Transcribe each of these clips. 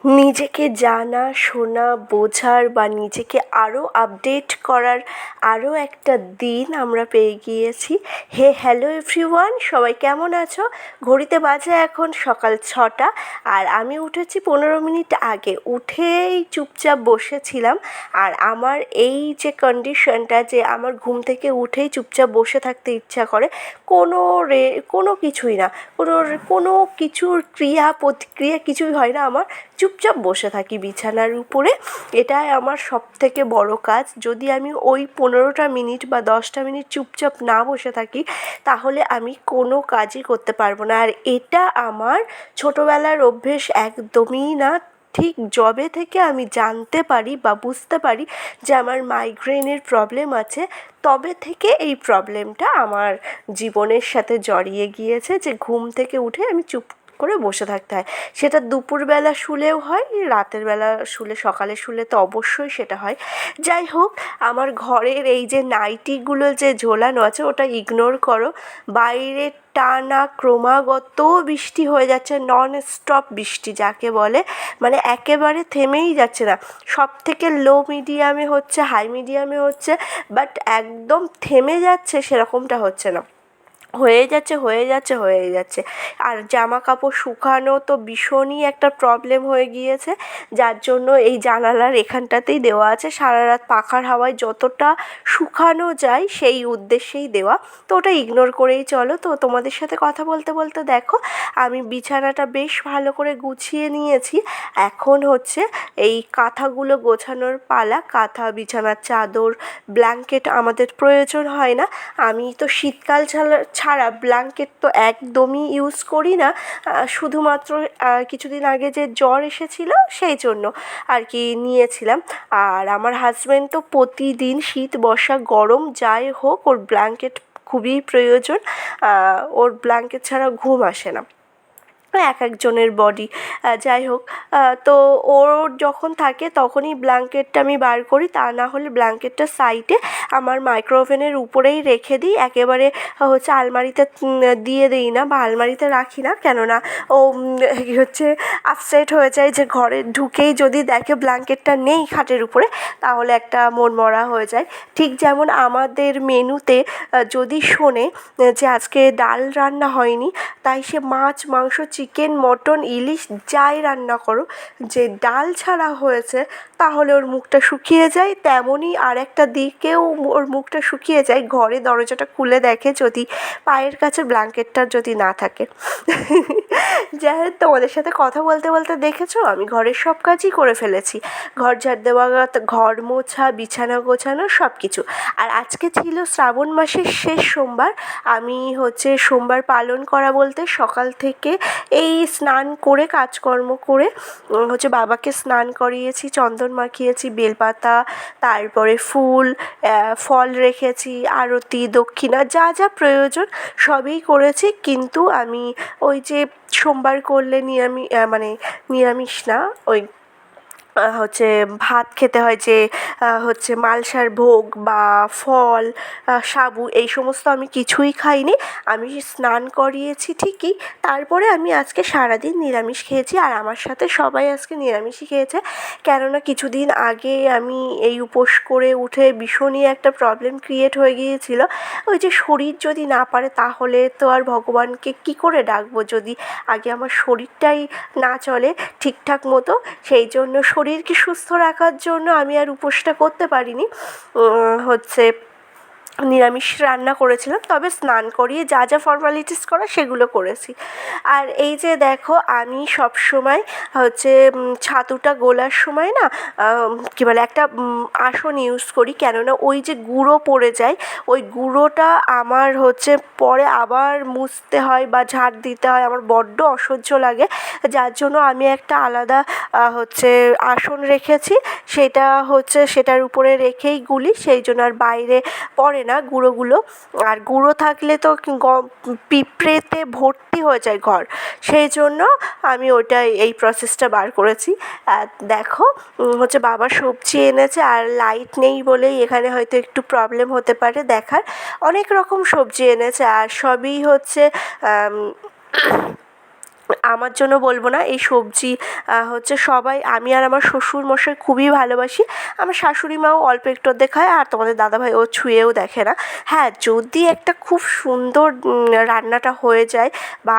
নিজেকে জানা, শোনা, বোঝার বা নিজেকে আরও আপডেট করার আরও একটা দিন আমরা পেয়ে গিয়েছি। হ্যালো এভরিওয়ান, সবাই কেমন আছো? ঘড়িতে বাজে এখন সকাল 6টা, আর আমি উঠেছি 15 মিনিট আগে। উঠেই চুপচাপ বসেছিলাম। আর আমার এই যে কন্ডিশনটা, যে আমার ঘুম থেকে উঠেই চুপচাপ বসে থাকতে ইচ্ছা করে, কোনো কিছুই না, কোনো কিছুর ক্রিয়া প্রতিক্রিয়া কিছুই হয় না, আমার চুপচাপ বসে থাকি বিছানার উপরে। এটাই আমার সবথেকে বড় কাজ। যদি আমি ওই 15টা মিনিট বা 10টা মিনিট চুপচাপ না বসে থাকি, তাহলে আমি কোনো কাজই করতে পারবো না। আর এটা আমার ছোটোবেলার অভ্যেস একদমই না। ঠিক যবে থেকে আমি জানতে পারি বা বুঝতে পারি যে আমার মাইগ্রেনের প্রবলেম আছে, তবে থেকে এই প্রবলেমটা আমার জীবনের সাথে জড়িয়ে গিয়েছে, যে ঘুম থেকে উঠে আমি চুপ করে বসে থাকতে হয়। সেটা দুপুরবেলা শুলেও হয়, রাতের বেলা শুলে, সকালে শুলে তো অবশ্যই সেটা হয়। যাই হোক, আমার ঘরের এই যে নাইটিগুলো যে ঝোলানো আছে, ওটা ইগনোর করো। বাইরে টানা ক্রমাগত বৃষ্টি হয়ে যাচ্ছে, নন স্টপ বৃষ্টি যাকে বলে, মানে একেবারে থেমেই যাচ্ছে না। সব থেকে লো মিডিয়ামে হচ্ছে, হাই মিডিয়ামে হচ্ছে, বাট একদম থেমে যাচ্ছে সেরকমটা হচ্ছে না। হয়ে যাচ্ছে। আর জামা কাপড় শুকানো তো ভীষণই একটা প্রবলেম হয়ে গিয়েছে, যার জন্য এই জানালার এখানটাতেই দেওয়া আছে। সারা রাত পাখার হাওয়ায় যতটা শুকানো যায় সেই উদ্দেশ্যেই দেওয়া, তো ওটা ইগনোর করেই চলো। তো তোমাদের সাথে কথা বলতে বলতে দেখো, আমি বিছানাটা বেশ ভালো করে গুছিয়ে নিয়েছি। এখন হচ্ছে এই কাঁথাগুলো গোছানোর পালা। কাঁথা, বিছানার চাদর, ব্ল্যাঙ্কেট আমাদের প্রয়োজন হয় না। আমি তো শীতকাল ছাড়া ব্ল্যাঙ্কেট তো একদমই ইউজ করি না। শুধুমাত্র কিছুদিন আগে যে জ্বর এসেছিল সেই জন্য আর কি নিয়েছিলাম। আর আমার হাজব্যান্ড তো প্রতিদিন, শীত বর্ষা গরম যাই হোক, ওর ব্ল্যাঙ্কেট খুবই প্রয়োজন। ওর ব্ল্যাঙ্কেট ছাড়া ঘুম আসে না। এক একজনের বডি, যাই হোক। তো ওর যখন থাকে তখনই ব্ল্যাঙ্কেটটা আমি বার করি, তা না হলে ব্ল্যাঙ্কেটটা সাইডে আমার মাইক্রোওভেনের উপরেই রেখে দিই। একেবারে হচ্ছে আলমারিতে দিয়ে দিই না, বা আলমারিতে রাখি না, কেননা ও হচ্ছে আপসেট হয়ে যায়, যে ঘরে ঢুকেই যদি দেখে ব্ল্যাঙ্কেটটা নেই খাটের উপরে, তাহলে একটা মনমরা হয়ে যায়। ঠিক যেমন আমাদের মেনুতে যদি শোনে যে আজকে ডাল রান্না হয়নি, তাই সে মাছ, মাংস, চিকেন, মটন, ইলিশ যাই রান্না করো, যে ডাল ছাড়া হয়েছে, তাহলে ওর মুখটা শুকিয়ে যায়। তেমনই আর একটা দিকেও ওর মুখটা শুকিয়ে যায়, ঘরে দরজাটা খুলে দেখে যদি পায়ের কাছে ব্ল্যাঙ্কেটটা যদি না থাকে। যাই হোক, তোমাদের সাথে কথা বলতে বলতে দেখেছো আমি ঘরের সব কাজই করে ফেলেছি। ঘর ঝাড় দেওয়া, ঘর মোছা, বিছানা গোছানো, সব কিছু। আর আজকে ছিল শ্রাবণ মাসের শেষ সোমবার। আমি হচ্ছে সোমবার পালন করা বলতে সকাল থেকে এই স্নান করে, কাজকর্ম করে হচ্ছে বাবাকে স্নান করিয়েছি, চন্দন মাখিয়েছি, বেলপাতা, তারপরে ফুল, ফল রেখেছি, আরতি, দক্ষিণা, যা যা প্রয়োজন সবই করেছি। কিন্তু আমি ওই যে সোমবার করলে নিরামিষ না, ওই হচ্ছে ভাত খেতে হয়, যে হচ্ছে মালসার ভোগ বা ফল, সাবু, এই সমস্ত আমি কিছুই খাইনি। আমি স্নান করিয়েছি ঠিকই, তারপরে আমি আজকে সারাদিন নিরামিষ খেয়েছি। আর আমার সাথে সবাই আজকে নিরামিষই খেয়েছে, কেননা কিছুদিন আগে আমি এই উপোস করে উঠে ভীষণই একটা প্রবলেম ক্রিয়েট হয়ে গিয়েছিল। ওই যে শরীর যদি না পারে, তাহলে তো আর ভগবানকে কী করে ডাকবো, যদি আগে আমার শরীরটাই না চলে ঠিকঠাক মতো। সেই জন্য শরীরকে সুস্থ রাখার জন্য আমি আর উপোসটা করতে পারিনি। হচ্ছে নিরামিষ রান্না করেছিলাম, তবে স্নান করিয়ে যা যা ফর্মালিটিস করা সেগুলো করেছি। আর এই যে দেখো, আমি সবসময় হচ্ছে ছাতুটা গোলার সময় না কী বলে, একটা আসন ইউজ করি, কেননা ওই যে গুঁড়ো পড়ে যায়, ওই গুঁড়োটা আমার হচ্ছে পরে আবার মুছতে হয় বা ঝাড় দিতে হয়, আমার বড্ড অসহ্য লাগে। যার জন্য আমি একটা আলাদা হচ্ছে আসন রেখেছি, সেটা হচ্ছে সেটার উপরে রেখেই গুলি, সেই জন্য আর বাইরে পড়ে না গুঁড়োগুলো। আর গুঁড়ো থাকলে তো পিঁপড়েতে ভর্তি হয়ে যায় ঘর, সেই জন্য আমি ওটাই এই প্রসেসটা বার করেছি। দেখো, হচ্ছে বাবা সবজি এনেছে, আর লাইট নেই বলেই এখানে হয়তো একটু প্রবলেম হতে পারে দেখার। অনেক রকম সবজি এনেছে, আর সবই হচ্ছে আমার জন্য বলবো না, এই সবজি হচ্ছে সবাই, আমি আর আমার শ্বশুরমশাই খুবই ভালোবাসি। আমার শাশুড়ি মাও অল্প একটু অর্ধেক খায়, আর তোমাদের দাদাভাই ও ছুঁয়েও দেখে না। হ্যাঁ, যদি একটা খুব সুন্দর রান্নাটা হয়ে যায় বা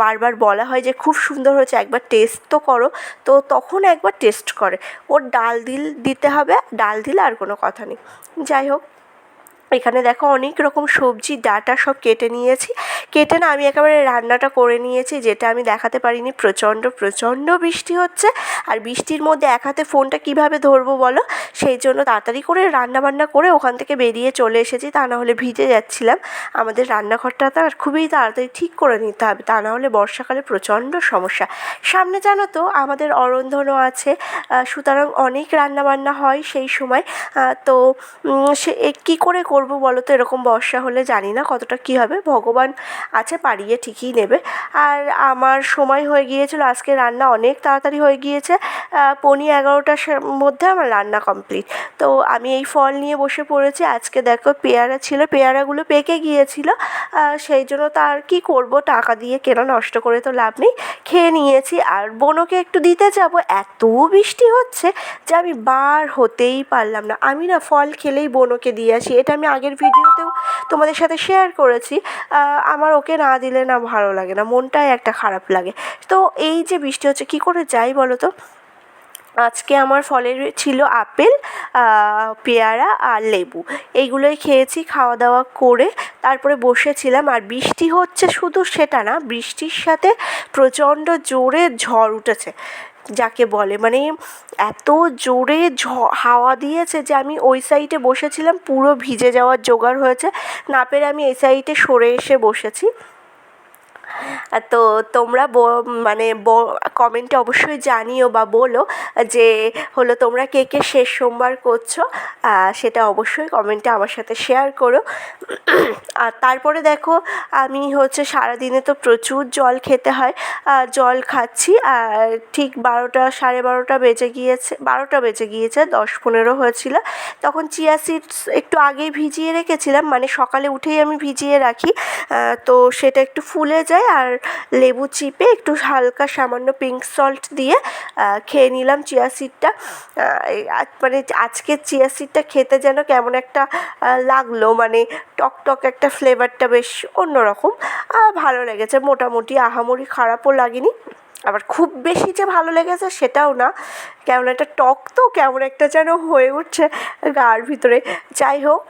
বারবার বলা হয় যে খুব সুন্দর হয়েছে, একবার টেস্ট তো করো, তো তখন একবার টেস্ট করে। ওর ডাল দিতে হবে, ডাল দিলে আর কোনো কথা নেই। যাই হোক, এখানে দেখো অনেক রকম সবজি ডাঁটা সব কেটে নিয়েছি। কেটে না আমি একেবারে রান্নাটা করে নিয়েছি, যেটা আমি দেখাতে পারিনি। প্রচণ্ড বৃষ্টি হচ্ছে, আর বৃষ্টির মধ্যে এক হাতে ফোনটা কীভাবে ধরবো বলো? সেই জন্য তাড়াতাড়ি করে রান্নাবান্না করে ওখান থেকে বেরিয়ে চলে এসেছি, তা নাহলে ভিজে যাচ্ছিলাম। আমাদের রান্নাঘরটা তার খুবই তাড়াতাড়ি ঠিক করে নিতে হবে, তা নাহলে বর্ষাকালে প্রচণ্ড সমস্যা। সামনে জানো তো আমাদের অরন্ধনও আছে, সুতরাং অনেক রান্নাবান্না হয় সেই সময়। তো সে কী করে করবো বলো তো? এরকম বর্ষা হলে জানি না কতটা কী হবে, ভগবান আছে, পারিয়ে ঠিকই নেবে। আর আমার সময় হয়ে গিয়েছিলো, আজকে রান্না অনেক তাড়াতাড়ি হয়ে গিয়েছে, 11:15 মধ্যে আমার রান্না কমপ্লিট। তো আমি এই ফল নিয়ে বসে পড়েছি। আজকে দেখো পেয়ারা ছিল, পেয়ারাগুলো পেকে গিয়েছিলো, সেই জন্য তার কী করব, টাকা দিয়ে কেনা, নষ্ট করে তো লাভ নেই, খেয়ে নিয়েছি। আর বোনকে একটু দিতে যাব, এত বৃষ্টি হচ্ছে যে আমি বার হতেই পারলাম না। আমি না ফল খেলেই বোনকে দিয়ে আসি, এটা আমি আগের ভিডিওতেও তোমাদের সাথে শেয়ার করেছি। আমার ওকে না দিলে না ভালো লাগে না, মনটাই একটা খারাপ লাগে। তো এই যে বৃষ্টি হচ্ছে, কী করে যাই বলো তো? আজকে আমার ফলের ছিল আপেল, পেয়ারা আর লেবু, এইগুলোই খেয়েছি। খাওয়া দাওয়া করে তারপরে বসেছিলাম। আর বৃষ্টি হচ্ছে শুধু সেটা না, বৃষ্টির সাথে প্রচণ্ড জোরে ঝড় উঠেছে, যাকে বলে মানে এত জোরে হাওয়া দিয়েছে যে আমি ওই সাইডে বসেছিলাম, পুরো ভিজে যাওয়ার জোগাড় হয়েছে, না পেরে আমি এই সাইডে সরে এসে বসেছি। তো তোমরা মানে কমেন্টে অবশ্যই জানিও বা বলো যে হলো তোমরা কে কে শেষ সোমবার করছো, সেটা অবশ্যই কমেন্টে আমার সাথে শেয়ার করো। আর তারপরে দেখো আমি হচ্ছে সারাদিনে তো প্রচুর জল খেতে হয়, জল খাচ্ছি। আর ঠিক 12:30 বেজে গিয়েছে, 12টা বেজে গিয়েছে, 10:15 হয়েছিল। তখন চিয়া সিডস একটু আগেই ভিজিয়ে রেখেছিলাম, মানে সকালে উঠেই আমি ভিজিয়ে রাখি, তো সেটা একটু ফুলে যায়। আর লেবু চিপে একটু হালকা সামান্য পিঙ্ক সল্ট দিয়ে খেয়ে নিলাম চিয়া সিডটা। মানে আজকে চিয়া সিডটা খেতে যেন কেমন একটা লাগলো, মানে টক একটা ফ্লেভারটা বেশ অন্যরকম, ভালো লেগেছে মোটামুটি, আহামরি খারাপও লাগেনি। আবার খুব বেশি যে ভালো লেগেছে সেটাও না, কেমন একটা টক, তো কেমন একটা যেন হয়ে উঠছে গার ভিতরে। যাই হোক,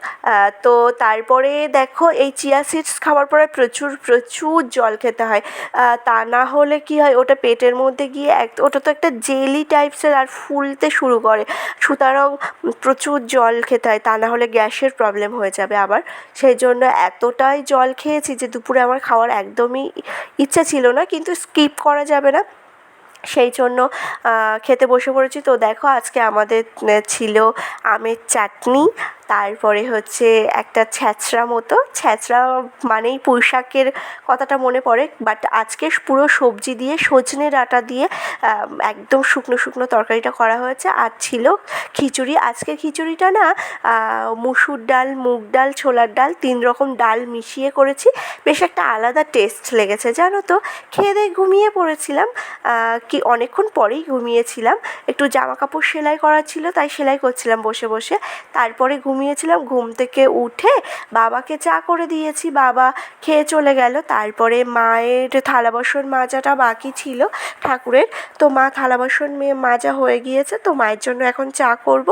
তো তারপরে দেখো এই চিয়া সিডস খাওয়ার পরে প্রচুর জল খেতে হয়, তা না হলে কি হয়, ওটা পেটের মধ্যে গিয়ে ওটা তো একটা জেলি টাইপসের, আর ফুলতে শুরু করে, সুতরাং প্রচুর জল খেতে হয়, তা না হলে গ্যাসের প্রবলেম হয়ে যাবে আবার। সেই জন্য এতটাই জল খেয়েছি যে দুপুরে আমার খাওয়ার একদমই ইচ্ছা ছিল না, কিন্তু স্কিপ করা যাবে না, সেই জন্য খেতে বসে পড়েছি। তো দেখো আজকে আমাদের ছিল আমের চাটনি, তারপরে হচ্ছে একটা ছ্যাঁচড়া মতো, ছ্যাঁচড়া মানেই পুঁই শাকের কথাটা মনে পড়ে, বাট আজকে পুরো সবজি দিয়ে, সজনে ডাঁটা দিয়ে একদম শুকনো তরকারিটা করা হয়েছে। আর ছিল খিচুড়ি। আজকে খিচুড়িটা না মুসুর ডাল, মুগ ডাল, ছোলার ডাল, 3 রকম ডাল মিশিয়ে করেছি, বেশ একটা আলাদা টেস্ট লেগেছে জানো তো। খেয়ে দিয়ে ঘুমিয়ে পড়েছিলাম, কি অনেকক্ষণ পরেই ঘুমিয়েছিলাম, একটু জামা কাপড় সেলাই করার ছিল, তাই সেলাই করছিলাম বসে বসে। তারপরে ঘুমিয়েছিলাম, ঘুম থেকে উঠে বাবাকে চা করে দিয়েছি, বাবা খেয়ে চলে গেল। তারপরে মায়ের থালা বাসন মাজাটা বাকি ছিল ঠাকুরের, তো মা থালা বাসন মাজা হয়ে গিয়েছে, তো মায়ের জন্য এখন চা করব।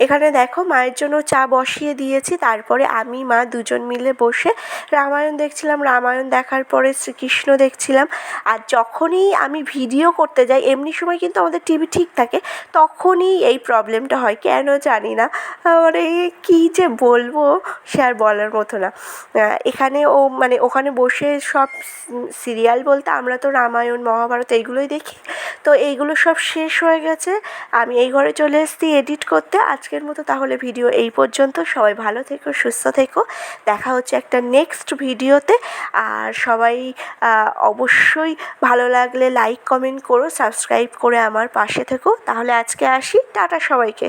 এখানে দেখো মায়ের জন্য চা বসিয়ে দিয়েছি, তারপরে আমি মা দুজন মিলে বসে রামায়ণ দেখছিলাম। রামায়ণ দেখার পরে শ্রীকৃষ্ণ দেখছিলাম। আর যখনই আমি ভিডিও করতে যাই, এমনি সময় কিন্তু আমাদের টিভি ঠিক থাকে, তখনই এই প্রবলেমটা হয়, কেন জানি না, মানে কী যে বলবো সে আর বলার মতো না। এখানে মানে ওখানে বসে সব সিরিয়াল বলতে আমরা তো রামায়ণ, মহাভারত এইগুলোই দেখি, তো এইগুলো সব শেষ হয়ে গেছে, আমি এই ঘরে চলে এসেছি এডিট করতে। আজকের মতো তাহলে ভিডিও এই পর্যন্ত। সবাই ভালো থেকো, সুস্থ থেকো, দেখা হচ্ছে একটা নেক্সট ভিডিওতে। আর সবাই অবশ্যই ভালো লাগলে লাইক কমেন্ট করো, সাবস্ক্রাইব করে আমার পাশে থেকো। তাহলে আজকে আসি, টাটা সবাইকে।